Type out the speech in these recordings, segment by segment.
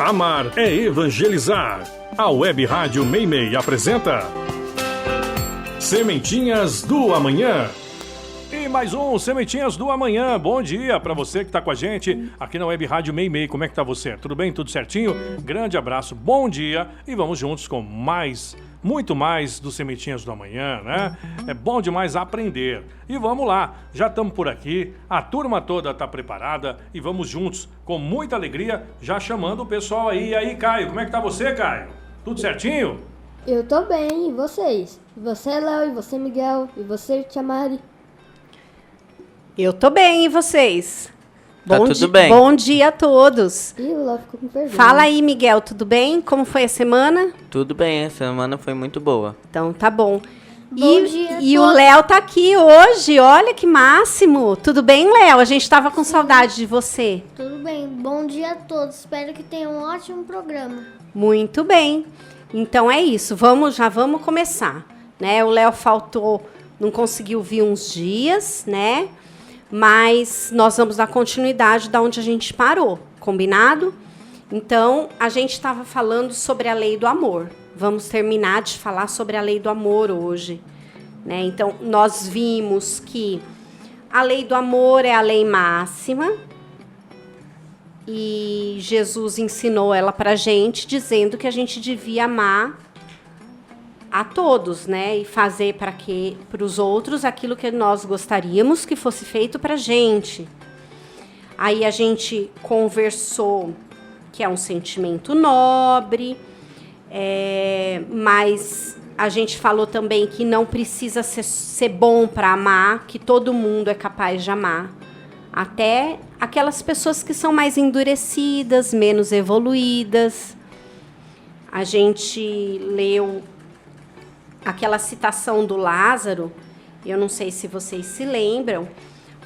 Amar é evangelizar. A Web Rádio Meimei apresenta Sementinhas do Amanhã. E mais um Sementinhas do Amanhã. Bom dia para você que tá com a gente aqui na Web Rádio Meimei. Como é que tá você? Tudo bem? Tudo certinho? Grande abraço, bom dia e vamos juntos com muito mais do Sementinhas do Amanhã, né? É bom demais aprender. E vamos lá, já estamos por aqui, a turma toda está preparada e vamos juntos, com muita alegria, já chamando o pessoal aí. E aí, Caio, como é que tá você, Caio? Tudo certinho? Eu tô bem, e vocês? E você, Léo, e você, Miguel, e você, Tia Mari? Eu tô bem, e vocês? Tá tudo bem. Bom dia a todos. Ih, o Léo ficou com vergonha. Fala aí, Miguel, tudo bem? Como foi a semana? Tudo bem, a semana foi muito boa. Então, tá bom. Bom dia a E o todos. Léo tá aqui hoje, olha que máximo. Tudo bem, Léo? A gente tava com saudade de você. Tudo bem, bom dia a todos. Espero que tenham um ótimo programa. Muito bem. Então é isso, já vamos começar, né? O Léo faltou, não conseguiu vir uns dias, né? Mas nós vamos dar continuidade da onde a gente parou, combinado? Então, a gente estava falando sobre a lei do amor. Vamos terminar de falar sobre a lei do amor hoje, né? Então, nós vimos que a lei do amor é a lei máxima e Jesus ensinou ela pra gente, dizendo que a gente devia amar a todos, né? E fazer para os outros aquilo que nós gostaríamos que fosse feito pra gente. Aí a gente conversou que é um sentimento nobre, mas a gente falou também que não precisa ser bom para amar, que todo mundo é capaz de amar. Até aquelas pessoas que são mais endurecidas, menos evoluídas. A gente leu aquela citação do Lázaro, eu não sei se vocês se lembram,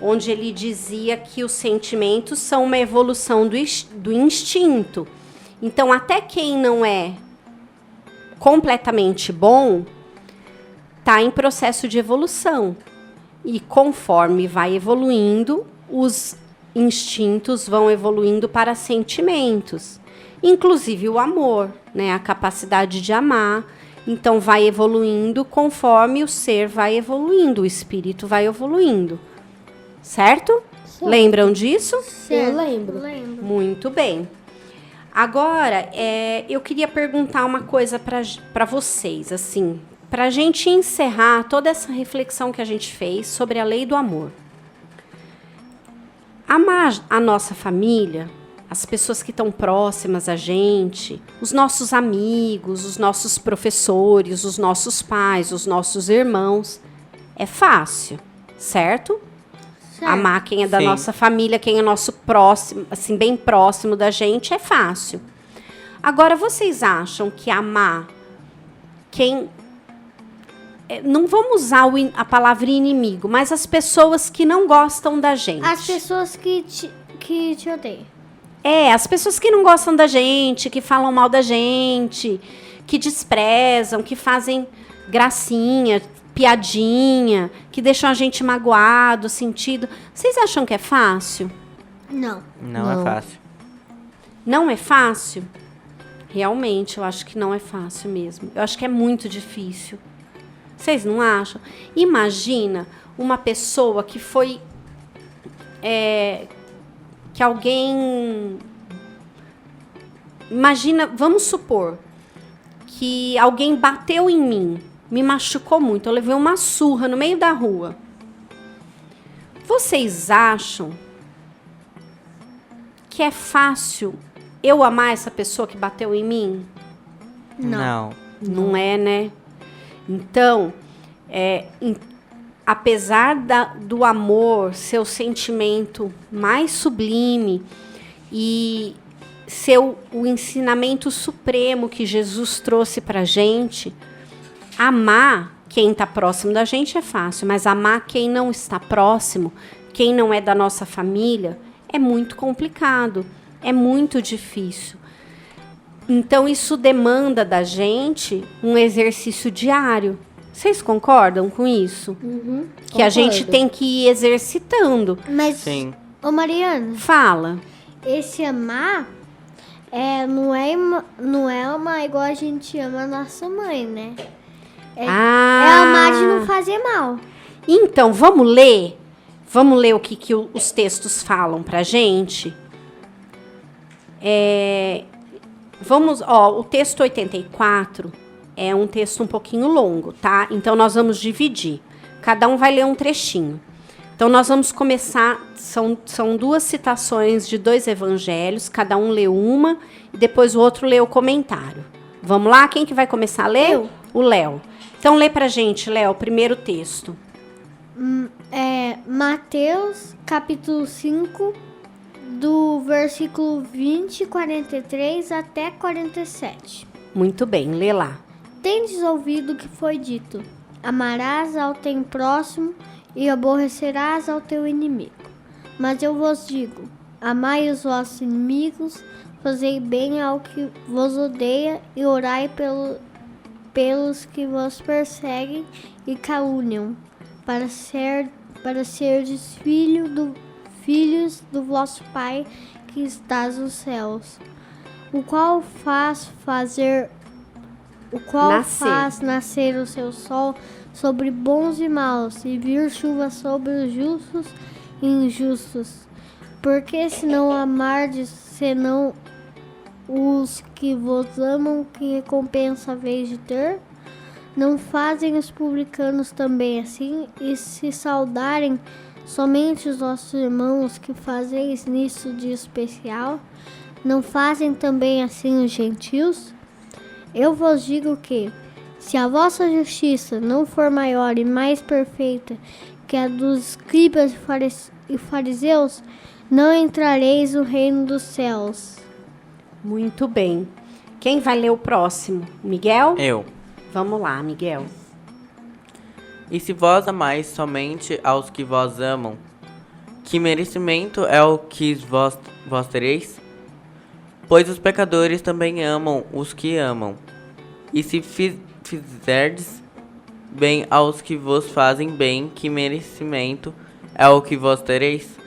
onde ele dizia que os sentimentos são uma evolução do instinto. Então, até quem não é completamente bom, está em processo de evolução. E conforme vai evoluindo, os instintos vão evoluindo para sentimentos. Inclusive o amor, né? A capacidade de amar. Então, vai evoluindo conforme o ser vai evoluindo, o espírito vai evoluindo. Certo? Lembram disso? Eu lembro. Muito bem. Agora, eu queria perguntar uma coisa para vocês, assim, para a gente encerrar toda essa reflexão que a gente fez sobre a lei do amor. Amar a nossa família, as pessoas que estão próximas a gente, os nossos amigos, os nossos professores, os nossos pais, os nossos irmãos, é fácil, certo? Amar quem é da nossa família, quem é nosso próximo, assim, bem próximo da gente, é fácil. Agora, vocês acham que amar quem... Não vamos usar a palavra inimigo, mas as pessoas que não gostam da gente. As pessoas que te odeiam. As pessoas que não gostam da gente, que falam mal da gente, que desprezam, que fazem gracinha, piadinha, que deixam a gente magoado, sentido. Vocês acham que é fácil? Não. Não é fácil. Não é fácil? Realmente, eu acho que não é fácil mesmo. Eu acho que é muito difícil. Vocês não acham? Imagina uma pessoa que foi... que alguém... Imagina, vamos supor que alguém bateu em mim, me machucou muito, eu levei uma surra no meio da rua. Vocês acham que é fácil eu amar essa pessoa que bateu em mim? Não. Não é, né? Então, apesar do amor ser o sentimento mais sublime e ser o ensinamento supremo que Jesus trouxe pra gente, amar quem está próximo da gente é fácil, mas amar quem não está próximo, quem não é da nossa família, é muito complicado, é muito difícil. Então, isso demanda da gente um exercício diário. Vocês concordam com isso? Uhum, que a gente tem que ir exercitando. Mas, Sim. ô Mariana, Fala. esse amar não é amar igual a gente ama a nossa mãe, né? É Ah. amar de não fazer mal. Então, vamos ler? Vamos ler o que os textos falam pra gente? O texto 84 é um texto um pouquinho longo, tá? Então, nós vamos dividir. Cada um vai ler um trechinho. Então, nós vamos começar, são 2 citações de 2 evangelhos, cada um lê uma, e depois o outro lê o comentário. Vamos lá? Quem que vai começar a ler? Eu. O Léo. Então, lê pra gente, Léo, o primeiro texto. Mateus, capítulo 5, do versículo 20, 43 até 47. Muito bem, lê lá. Tendes ouvido o que foi dito: amarás ao teu próximo e aborrecerás ao teu inimigo. Mas eu vos digo: amai os vossos inimigos, fazei bem ao que vos odeia e orai pelos que vos perseguem e caluniam, para serdes filhos do vosso Pai que estás nos céus, o qual faz nascer o seu sol sobre bons e maus, e vir chuva sobre os justos e injustos. Porque se não amardes, senão os que vos amam, que recompensa haveis de ter? Não fazem os publicanos também assim? E se saudarem somente os vossos irmãos, que fazeis nisso de especial, não fazem também assim os gentios? Eu vos digo que, se a vossa justiça não for maior e mais perfeita que a dos escribas e fariseus, não entrareis no reino dos céus. Muito bem. Quem vai ler o próximo? Miguel? Eu. Vamos lá, Miguel. E se vós amais somente aos que vós amam, que merecimento é o que vós tereis? Pois os pecadores também amam os que amam. E se fizerdes bem aos que vos fazem bem, que merecimento é o que vós tereis?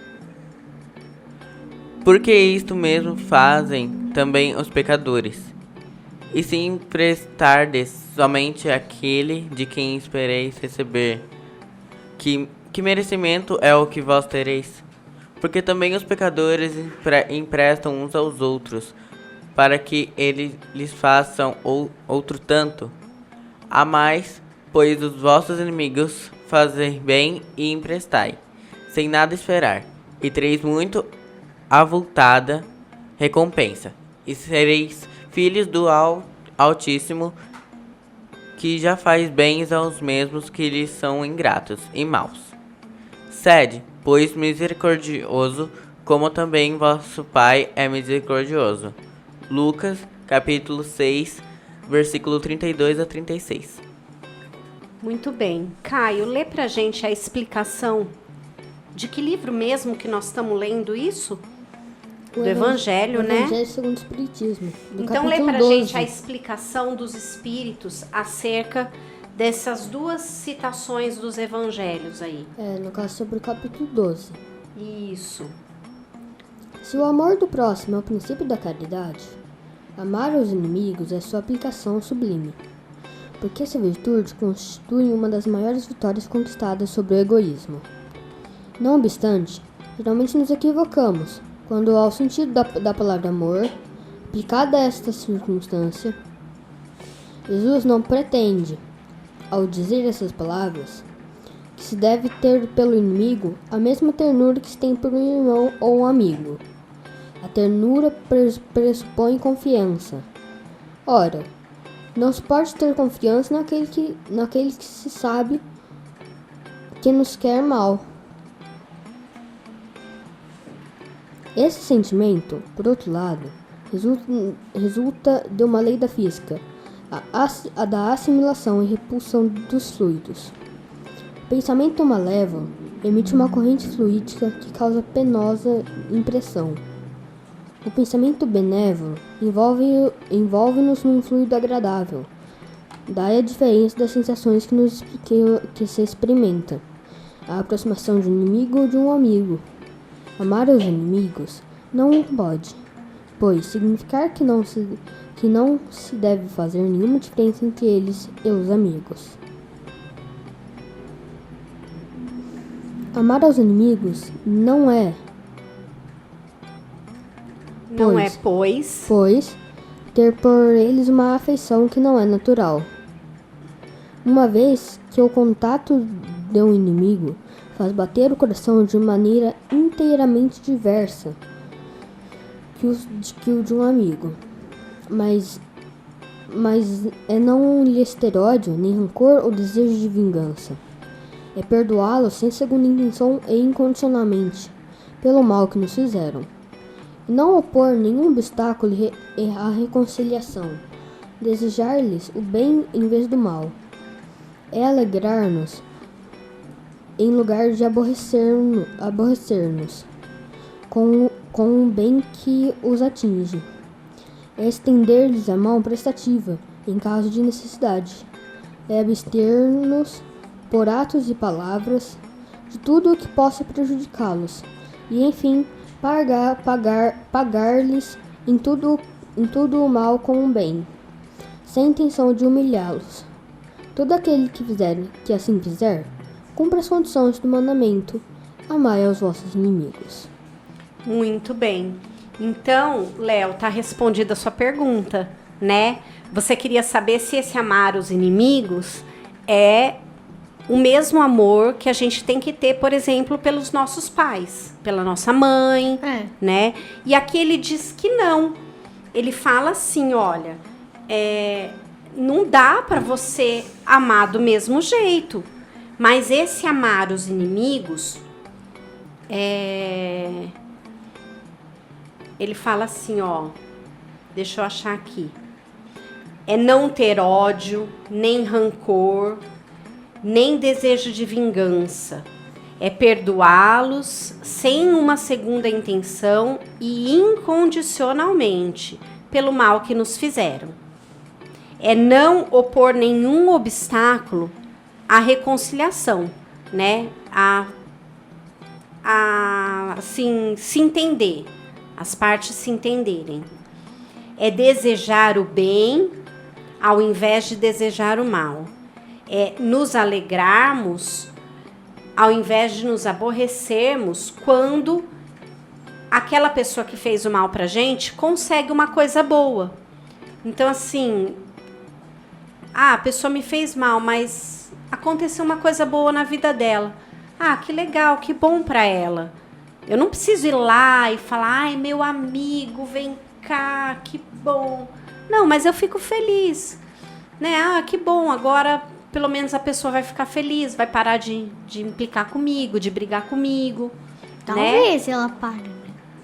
Porque isto mesmo fazem também os pecadores. E se emprestardes somente àquele de quem espereis receber, que merecimento é o que vós tereis? Porque também os pecadores emprestam uns aos outros, para que eles lhes façam outro tanto. A mais, pois os vossos inimigos fazem bem e emprestai, sem nada esperar, e tereis muito avultada recompensa, e sereis filhos do Altíssimo, que já faz bens aos mesmos que lhes são ingratos e maus. Sede, pois, misericordioso, como também vosso Pai é misericordioso. Lucas, capítulo 6, versículo 32 a 36. Muito bem. Caio, lê pra gente a explicação de que livro mesmo que nós estamos lendo isso? Do Evangelho, né? Evangelho segundo o Espiritismo. Então lê capítulo pra 12. gente a explicação dos Espíritos acerca dessas 2 citações dos Evangelhos aí. No caso, sobre o capítulo 12. Isso. Se o amor do próximo é o princípio da caridade, amar os inimigos é sua aplicação sublime, porque essa virtude constitui uma das maiores vitórias conquistadas sobre o egoísmo. Não obstante, geralmente nos equivocamos quando, ao sentido da palavra amor, aplicada a esta circunstância, Jesus não pretende, ao dizer essas palavras, que se deve ter pelo inimigo a mesma ternura que se tem por um irmão ou um amigo. A ternura pressupõe confiança. Ora, não se pode ter confiança naquele que se sabe que nos quer mal. Esse sentimento, por outro lado, resulta de uma lei da física, a da assimilação e repulsão dos fluidos. O pensamento malévolo emite uma corrente fluídica que causa penosa impressão. O pensamento benévolo envolve-nos num fluido agradável. Daí a diferença das sensações que se experimenta, a aproximação de um inimigo ou de um amigo. Amar os inimigos não pode, pois significar que não se deve fazer nenhuma diferença entre eles e os amigos. Amar aos inimigos não é, pois ter por eles uma afeição que não é natural. Uma vez que o contato de um inimigo faz bater o coração de maneira inteiramente diversa que o de um amigo, mas não lhes ter ódio, nem rancor ou desejo de vingança. É perdoá-los sem segunda intenção e incondicionalmente pelo mal que nos fizeram. E não opor nenhum obstáculo à reconciliação. Desejar-lhes o bem em vez do mal. É alegrar-nos em lugar de aborrecer-nos com o bem que os atinge. É estender-lhes a mão prestativa em caso de necessidade. É abster-nos por atos e palavras de tudo o que possa prejudicá-los. E, enfim, pagar-lhes em tudo o mal com o bem, sem intenção de humilhá-los. Todo aquele que assim fizer, cumpra as condições do mandamento: amai aos vossos inimigos. Muito bem. Então, Léo, tá respondida a sua pergunta, né? Você queria saber se esse amar os inimigos é o mesmo amor que a gente tem que ter, por exemplo, pelos nossos pais, pela nossa mãe, né? E aqui ele diz que não. Ele fala assim, olha, não dá para você amar do mesmo jeito, mas esse amar os inimigos, ele fala assim, ó, deixa eu achar aqui, é não ter ódio, nem rancor, nem desejo de vingança. É perdoá-los sem uma segunda intenção e incondicionalmente pelo mal que nos fizeram. É não opor nenhum obstáculo à reconciliação, né? Assim, se entender, as partes se entenderem. É desejar o bem ao invés de desejar o mal. É nos alegrarmos ao invés de nos aborrecermos quando aquela pessoa que fez o mal pra gente consegue uma coisa boa. Então, assim, a pessoa me fez mal, mas aconteceu uma coisa boa na vida dela. Que legal, que bom pra ela. Eu não preciso ir lá e falar, ai, meu amigo, vem cá, que bom. Não, mas eu fico feliz, né? Que bom, agora pelo menos a pessoa vai ficar feliz, vai parar de implicar comigo, de brigar comigo. Talvez ela pare.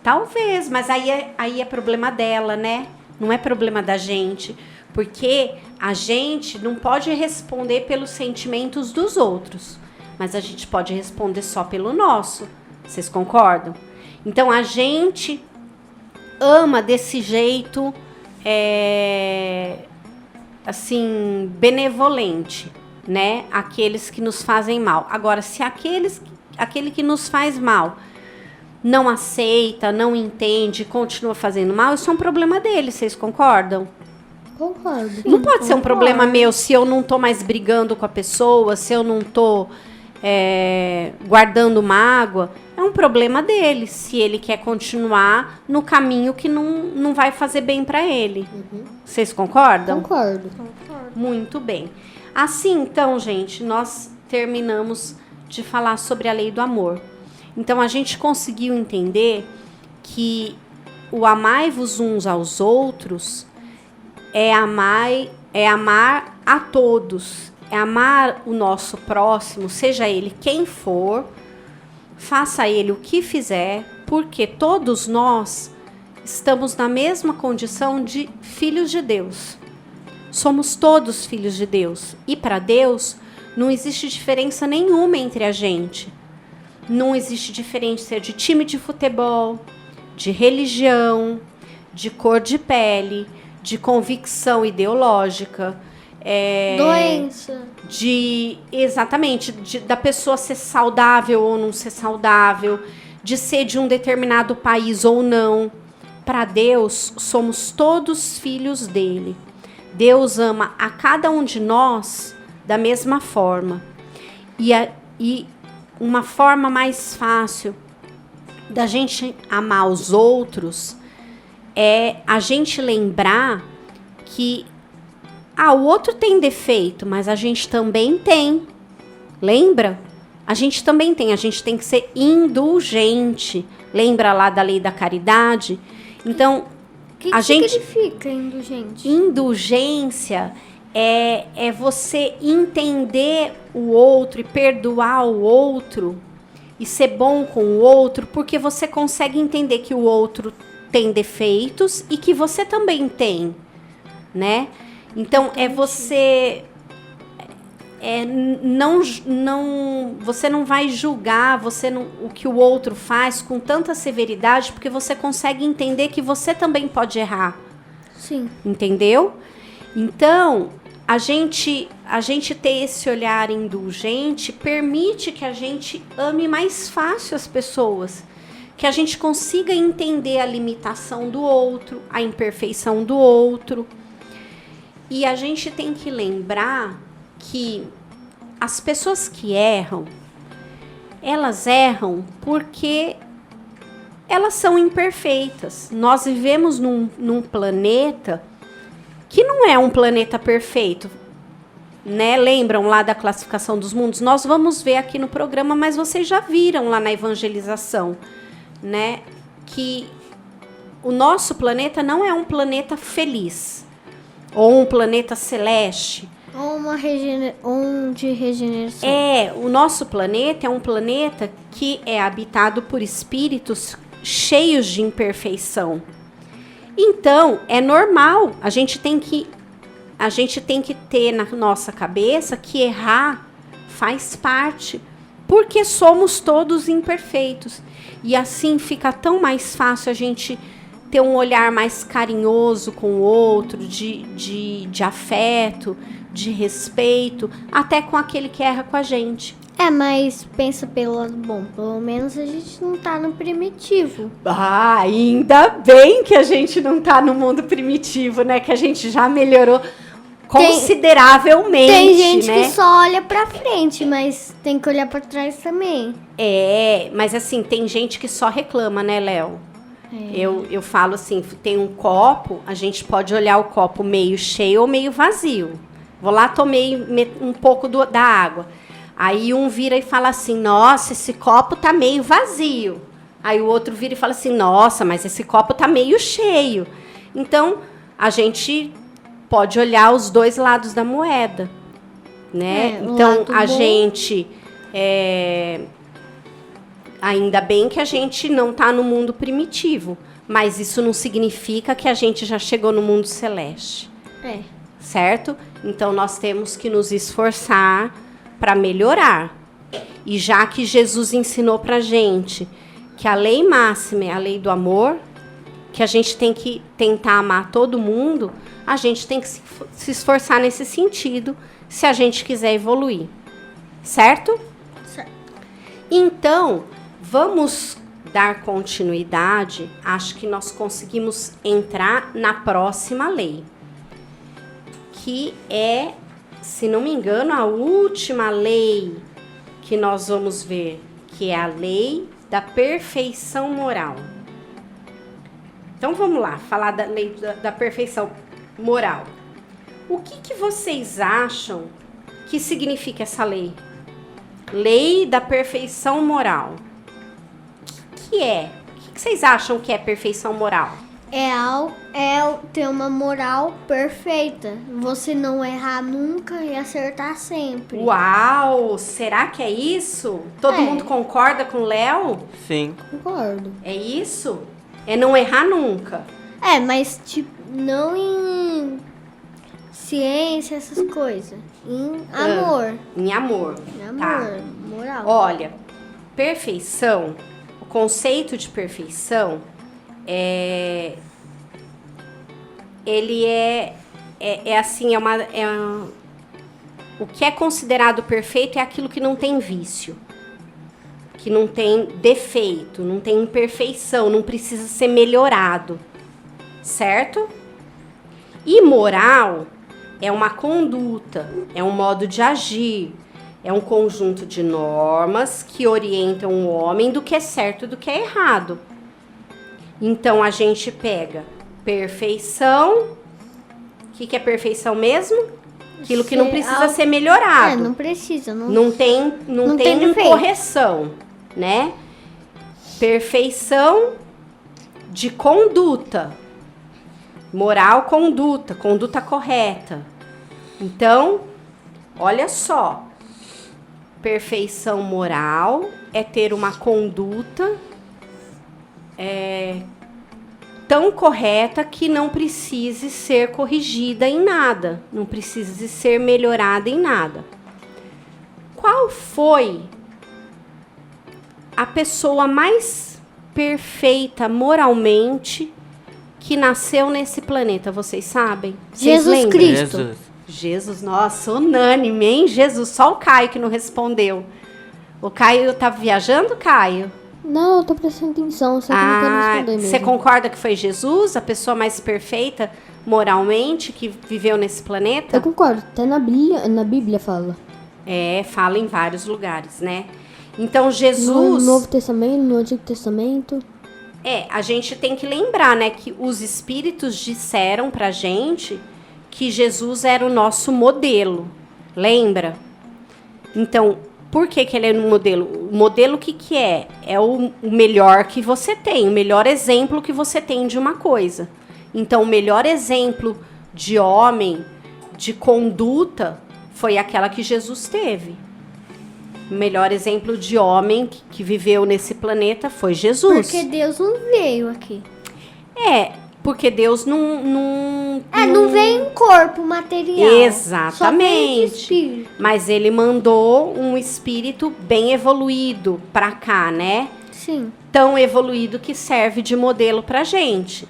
Talvez, mas aí é problema dela, né? Não é problema da gente. Porque a gente não pode responder pelos sentimentos dos outros, mas a gente pode responder só pelo nosso. Vocês concordam? Então, a gente ama desse jeito, assim, benevolente, né? Aqueles que nos fazem mal. Agora, se aquele que nos faz mal não aceita, não entende, continua fazendo mal, isso é um problema dele. Vocês concordam? Concordo. Não pode ser um problema meu se eu não tô mais brigando com a pessoa, se eu não tô guardando mágoa. É um problema dele, se ele quer continuar no caminho que não vai fazer bem para ele. Vocês concordam? Concordo. Muito bem. Assim, então, gente, nós terminamos de falar sobre a lei do amor. Então, a gente conseguiu entender que o amai-vos uns aos outros é amar a todos, é amar o nosso próximo, seja ele quem for, faça ele o que fizer, porque todos nós estamos na mesma condição de filhos de Deus. Somos todos filhos de Deus. E para Deus não existe diferença nenhuma entre a gente. Não existe diferença de time de futebol, de religião, de cor de pele, de convicção ideológica, doença. Exatamente, da pessoa ser saudável ou não ser saudável, de ser de um determinado país ou não. para Deus, somos todos filhos dele. Deus ama a cada um de nós da mesma forma. E uma forma mais fácil da gente amar os outros é a gente lembrar que o outro tem defeito, mas a gente também tem. Lembra? A gente também tem. A gente tem que ser indulgente. Lembra lá da lei da caridade? Então, O que a gente significa indulgente? indulgência é você entender o outro e perdoar o outro e ser bom com o outro, porque você consegue entender que o outro tem defeitos e que você também tem, né? Então, você você não vai julgar o que o outro faz com tanta severidade, porque você consegue entender que você também pode errar. Sim. Entendeu? Então, a gente ter esse olhar indulgente permite que a gente ame mais fácil as pessoas, que a gente consiga entender a limitação do outro, a imperfeição do outro. E a gente tem que lembrar que as pessoas que erram, elas erram porque elas são imperfeitas. Nós vivemos num planeta que não é um planeta perfeito, né? Lembram lá da classificação dos mundos? Nós vamos ver aqui no programa, mas vocês já viram lá na evangelização, né? Que o nosso planeta não é um planeta feliz, ou um planeta celeste. Ou de regeneração. O nosso planeta é um planeta que é habitado por espíritos cheios de imperfeição. Então, é normal, a gente tem que ter na nossa cabeça que errar faz parte, porque somos todos imperfeitos. E assim fica tão mais fácil a gente ter um olhar mais carinhoso com o outro, de afeto, de respeito, até com aquele que erra com a gente. Mas pensa pelo lado bom, pelo menos a gente não tá no primitivo. Ainda bem que a gente não tá no mundo primitivo, né? Que a gente já melhorou consideravelmente, Tem gente né? que só olha pra frente, mas tem que olhar pra trás também. Mas assim, tem gente que só reclama, né, Léo? Eu falo assim, tem um copo, a gente pode olhar o copo meio cheio ou meio vazio. Vou lá, tomei um pouco da água. Aí um vira e fala assim, nossa, esse copo tá meio vazio. Aí o outro vira e fala assim, nossa, mas esse copo tá meio cheio. Então, a gente pode olhar os dois lados da moeda, né? Então, a gente... ainda bem que a gente não está no mundo primitivo, mas isso não significa que a gente já chegou no mundo celeste. Certo? Então, nós temos que nos esforçar para melhorar. E já que Jesus ensinou para a gente que a lei máxima é a lei do amor, que a gente tem que tentar amar todo mundo, a gente tem que se esforçar nesse sentido, se a gente quiser evoluir. Certo? Certo. Então, vamos dar continuidade. Acho que nós conseguimos entrar na próxima lei, que é, se não me engano, a última lei que nós vamos ver, que é a lei da perfeição moral. Então, vamos lá, falar da lei da perfeição moral. O que vocês acham que significa essa lei? Lei da perfeição moral. O que é? O que vocês acham que é perfeição moral? É ter uma moral perfeita. Você não errar nunca e acertar sempre. Uau! Será que é isso? Todo mundo concorda com o Léo? Sim. Concordo. É isso? É não errar nunca. Mas tipo, não em ciência, essas coisas. Em amor. Em amor. Em amor. Tá. Moral. Olha, perfeição, o conceito de perfeição ele o que é considerado perfeito é aquilo que não tem vício, que não tem defeito, não tem imperfeição, não precisa ser melhorado, certo? E moral é uma conduta, é um modo de agir, é um conjunto de normas que orientam o homem do que é certo e do que é errado. Então a gente pega perfeição. O que é perfeição mesmo? Aquilo que não precisa ser melhorado. Não precisa. Não tem defeito. correção, né? Perfeição de conduta. Moral, conduta correta. Então, olha só. Perfeição moral é ter uma conduta tão correta que não precise ser corrigida em nada, não precise ser melhorada em nada. Qual foi a pessoa mais perfeita moralmente que nasceu nesse planeta? Vocês sabem? Vocês Jesus lembram? Cristo. Jesus, nossa, unânime, hein? Jesus, só o Caio que não respondeu. O Caio tá viajando, Caio? Não, eu tô prestando atenção, só que eu não quero responder mesmo. Você concorda que foi Jesus, a pessoa mais perfeita moralmente que viveu nesse planeta? Eu concordo, até na Bíblia fala. Fala em vários lugares, né? Então No Jesus... Novo Testamento, no Antigo Testamento. A gente tem que lembrar, né, que os espíritos disseram pra gente que Jesus era o nosso modelo. Lembra? Então, por que ele é um modelo? O modelo, o que é? É o melhor que você tem, o melhor exemplo que você tem de uma coisa. Então, o melhor exemplo de homem, de conduta, foi aquela que Jesus teve. O melhor exemplo de homem que viveu nesse planeta foi Jesus. Porque Deus não veio aqui. Porque Deus Não veio em corpo material. Exatamente. Só veio de espírito. Mas ele mandou um espírito bem evoluído pra cá, né? Sim. Tão evoluído que serve de modelo pra gente.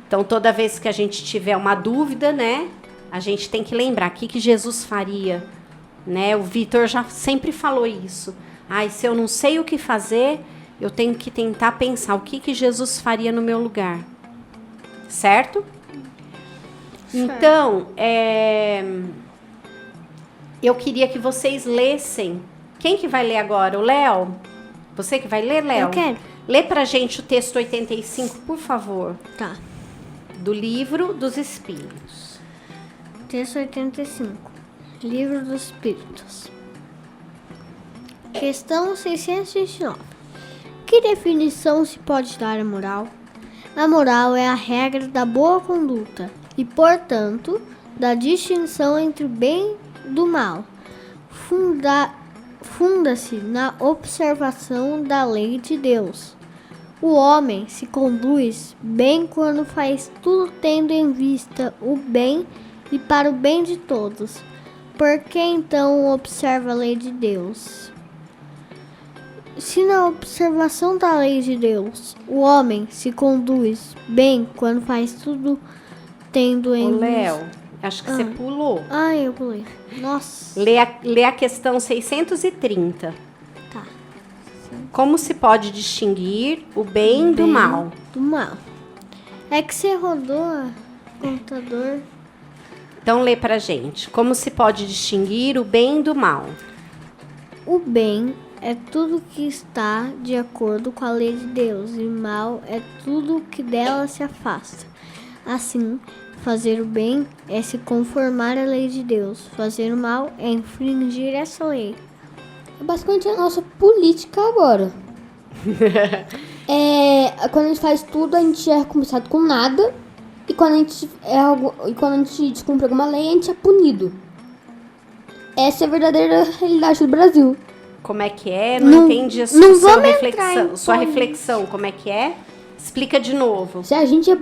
Então, toda vez que a gente tiver uma dúvida, né? A gente tem que lembrar o que Jesus faria, né? O Vitor já sempre falou isso. Se eu não sei o que fazer, eu tenho que tentar pensar o que Jesus faria no meu lugar. Certo? Então, eu queria que vocês lessem. Quem que vai ler agora? O Léo? Você que vai ler, Léo? Eu quero. Lê pra gente o texto 85, por favor. Tá. Do Livro dos Espíritos. Texto 85. Livro dos Espíritos. Questão 629. Que definição se pode dar à moral? A moral é a regra da boa conduta e, portanto, da distinção entre o bem e do mal. Funda-se na observação da lei de Deus. O homem se conduz bem quando faz tudo tendo em vista o bem e para o bem de todos. Por que então observa a lei de Deus? Se na observação da lei de Deus, o homem se conduz bem quando faz tudo tendo em vista... Léo, acho que você pulou. Eu pulei. Nossa. Lê a questão 630. Tá. Como se pode distinguir o bem do mal? Do mal. É que você rodou o computador. Então lê pra gente. Como se pode distinguir o bem do mal? O bem é tudo que está de acordo com a lei de Deus, e mal é tudo que dela se afasta. Assim, fazer o bem é se conformar à lei de Deus. Fazer o mal é infringir essa lei. É basicamente a nossa política agora. Quando a gente faz tudo, a gente é recompensado com nada. E quando a gente descumpre alguma lei, a gente é punido. Essa é a verdadeira realidade do Brasil. Como é que é? Não entendi a sua reflexão. Como é que é? Explica de novo. Se a gente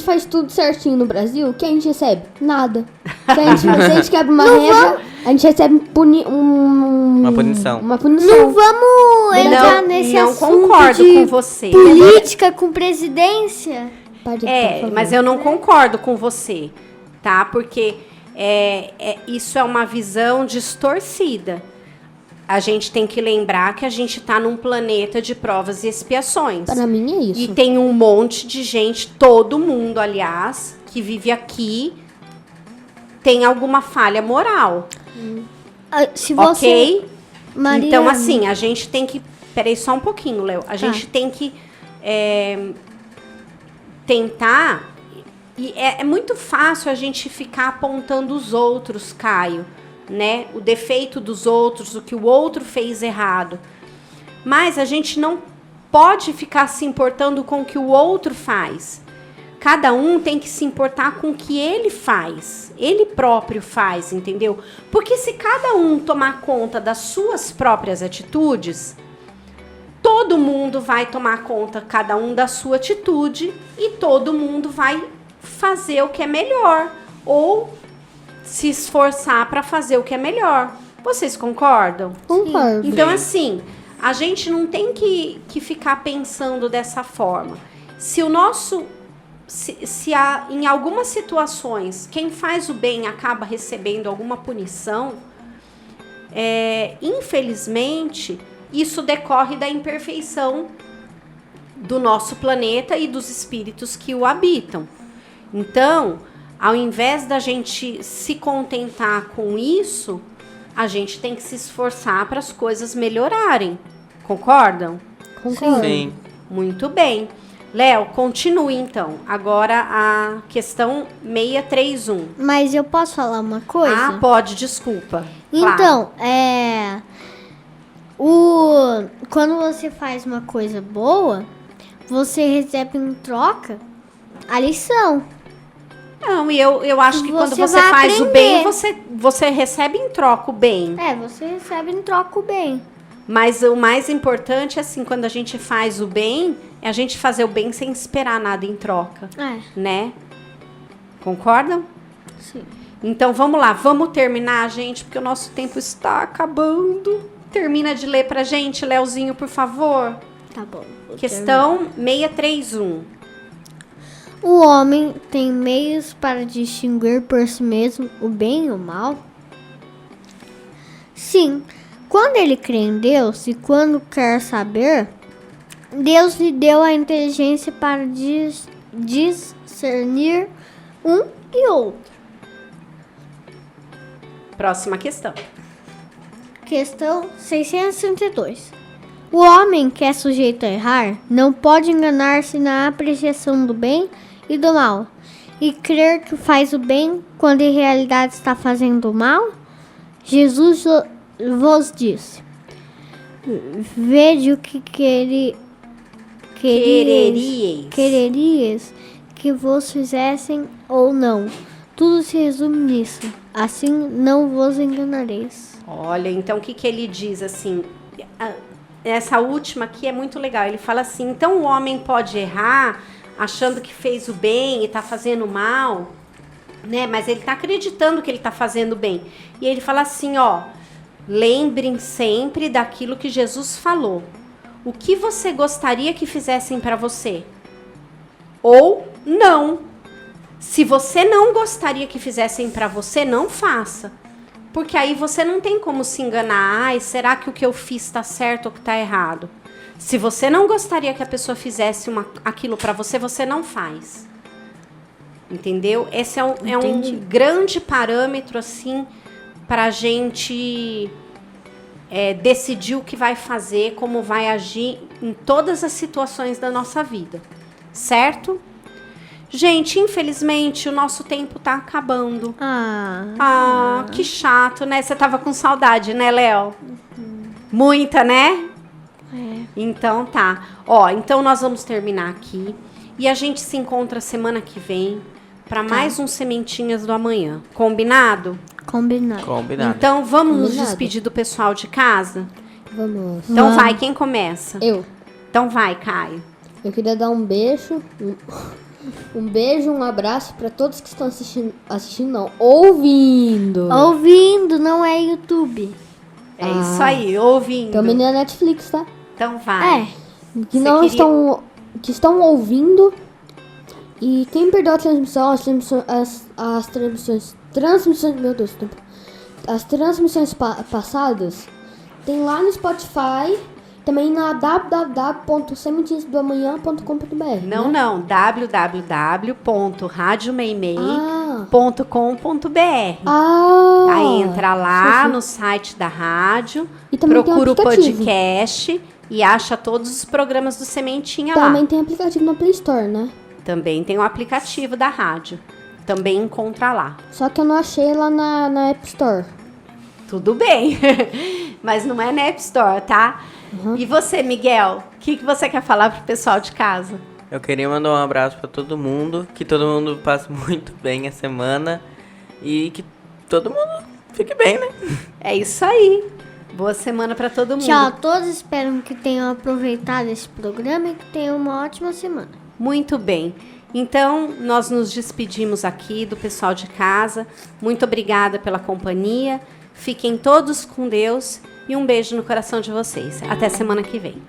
faz tudo certinho no Brasil, o que a gente recebe? Nada. Se a gente quebra uma regra, a gente recebe Uma punição. Uma punição. Não vamos entrar nesse não assunto concordo de com você. política com presidência. Pode, por favor. Mas eu não concordo com você, tá? Porque isso é uma visão distorcida. a gente tem que lembrar que a gente tá num planeta de provas e expiações. Para mim é isso. E tem um monte de gente, todo mundo, aliás, que vive aqui, tem alguma falha moral, Se você... ok? Maria, Então, assim, a gente tem que... Peraí só um pouquinho, Léo. A gente tem que tentar... E é muito fácil a gente ficar apontando os outros, Caio, né? O defeito dos outros, o que o outro fez errado. Mas a gente não pode ficar se importando com o que o outro faz. Cada um tem que se importar com o que ele faz. Ele próprio faz, entendeu? Porque se cada um tomar conta das suas próprias atitudes, todo mundo vai tomar conta, cada um, da sua atitude, e todo mundo vai fazer o que é melhor. Ou se esforçar para fazer o que é melhor. Vocês concordam? Concordo. Então, assim, a gente não tem que ficar pensando dessa forma. Se o nosso... Se em algumas situações quem faz o bem acaba recebendo alguma punição, infelizmente, isso decorre da imperfeição do nosso planeta e dos espíritos que o habitam. Então, ao invés da gente se contentar com isso, a gente tem que se esforçar para as coisas melhorarem. Concordam? Concordo. Sim. Muito bem. Léo, continue então. Agora a questão 631. Mas eu posso falar uma coisa? Ah, pode, desculpa. Claro. Então, quando você faz uma coisa boa, você recebe em troca a lição. Não, e eu acho que quando Você você vai faz o bem, aprender. você recebe em troca o bem. Você recebe em troca o bem. Mas o mais importante, assim, quando a gente faz o bem, é a gente fazer o bem sem esperar nada em troca, né? Concordam? Sim. Então, vamos lá. Vamos terminar, gente, porque o nosso tempo está acabando. Termina de ler pra gente, Leozinho, por favor. Tá bom. vou Questão 631. O homem tem meios para distinguir por si mesmo o bem e o mal? Sim, quando ele crê em Deus e quando quer saber, Deus lhe deu a inteligência para discernir um e outro. Próxima questão. Questão 632. O homem que é sujeito a errar não pode enganar-se na apreciação do bem e do mal, e crer que faz o bem quando em realidade está fazendo o mal? Jesus vos disse: vede o que quererias que vos fizessem ou não. Tudo se resume nisso. Assim não vos enganareis. Olha, então o que ele diz assim? Essa última aqui é muito legal. Ele fala assim: então o homem pode errar achando que fez o bem e está fazendo mal, né? Mas ele está acreditando que ele está fazendo bem. E ele fala assim, ó: lembrem sempre daquilo que Jesus falou. O que você gostaria que fizessem para você? Ou não. Se você não gostaria que fizessem para você, não faça. Porque aí você não tem como se enganar. Ai, será que o que eu fiz está certo ou que está errado? Se você não gostaria que a pessoa fizesse aquilo para você, você não faz. Entendeu? Esse é um grande parâmetro, assim, para a gente decidir o que vai fazer, como vai agir em todas as situações da nossa vida. Certo? Gente, infelizmente, o nosso tempo tá acabando. Que chato, né? Você tava com saudade, né, Léo? Muita, né? Então tá. Ó, então nós vamos terminar aqui. E a gente se encontra semana que vem para mais um Sementinhas do Amanhã. Combinado? Combinado. Então vamos nos despedir do pessoal de casa? Vamos. Então vai, quem começa? Eu. Então vai, Caio. Eu queria dar um beijo, um beijo, um abraço para todos que estão assistindo não, ouvindo. Ouvindo, não é YouTube. É isso aí, ouvindo. Também na Netflix, tá? Então vai. Que não que estão ouvindo. E quem perdeu a transmissão, as transmissões, meu Deus, as transmissões passadas, Tem lá no Spotify, também na www.sementinhasdoamanhã.com.br. Não, www.radiomeimei.com.br. Aí entra lá sim. no site da rádio, E também tem procura o aplicativo. podcast e acha todos os programas do Sementinha lá. Também tem aplicativo na Play Store, né? Também tem o aplicativo da rádio. Também encontra lá. Só que eu não achei lá na App Store. Tudo bem. Mas não é na App Store, tá? E você, Miguel? O que você quer falar pro pessoal de casa? Eu queria mandar um abraço pra todo mundo, que todo mundo passe muito bem a semana e que todo mundo fique bem, né? É isso aí. Boa semana pra todo mundo. Tchau a todos, espero que tenham aproveitado esse programa e que tenham uma ótima semana. Muito bem. Então, nós nos despedimos aqui do pessoal de casa. Muito obrigada pela companhia. Fiquem todos com Deus e um beijo no coração de vocês. Até semana que vem.